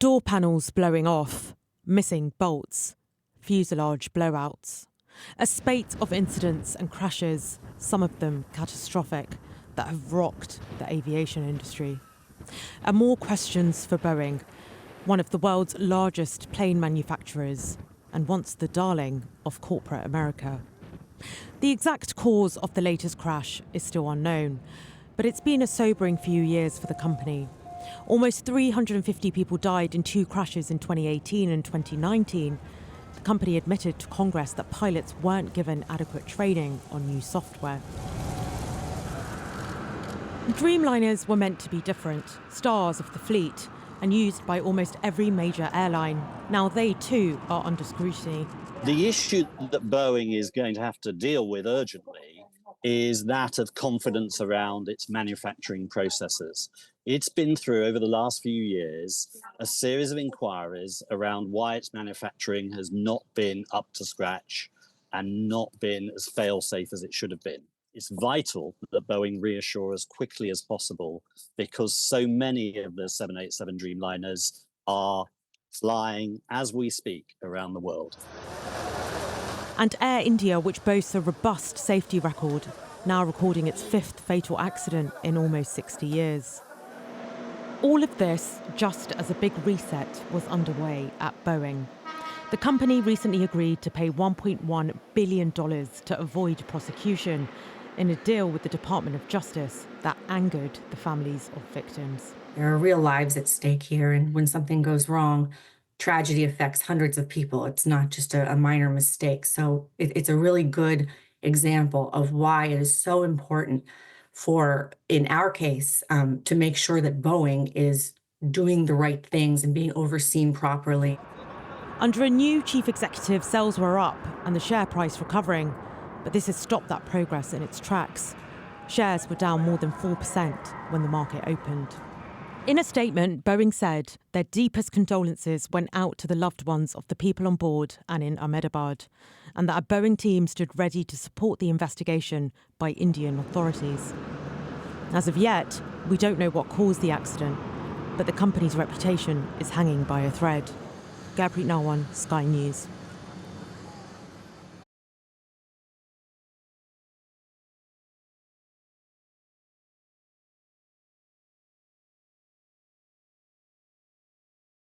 Door panels blowing off, missing bolts, fuselage blowouts. A spate of incidents and crashes, some of them catastrophic, that have rocked the aviation industry. And more questions for Boeing, one of the world's largest plane manufacturers and once the darling of corporate America. The exact cause of the latest crash is still unknown, but it's been a sobering few years for the company. Almost 350 people died in two crashes in 2018 and 2019. The company admitted to Congress that pilots weren't given adequate training on new software. Dreamliners were meant to be different, stars of the fleet, and used by almost every major airline. Now they too are under scrutiny. The issue that Boeing is going to have to deal with urgently is that of confidence around its manufacturing processes. It's been through, over the last few years, a series of inquiries around why its manufacturing has not been up to scratch and not been as fail-safe as it should have been. It's vital that Boeing reassure as quickly as possible because so many of the 787 Dreamliners are flying as we speak around the world. And Air India, which boasts a robust safety record, now recording its fifth fatal accident in almost 60 years. All of this just as a big reset was underway at Boeing. The company recently agreed to pay $1.1 billion to avoid prosecution in a deal with the Department of Justice that angered the families of victims. There are real lives at stake here, and when something goes wrong, tragedy affects hundreds of people. It's not just a minor mistake. So it's a really good example of why it is so important for, in our case, to make sure that Boeing is doing the right things and being overseen properly. Under a new chief executive, sales were up and the share price recovering, but this has stopped that progress in its tracks. Shares were down more than 4% when the market opened. In a statement, Boeing said their deepest condolences went out to the loved ones of the people on board and in Ahmedabad, and that a Boeing team stood ready to support the investigation by Indian authorities. As of yet, we don't know what caused the accident, but the company's reputation is hanging by a thread. Gurpreet Narwan, Sky News.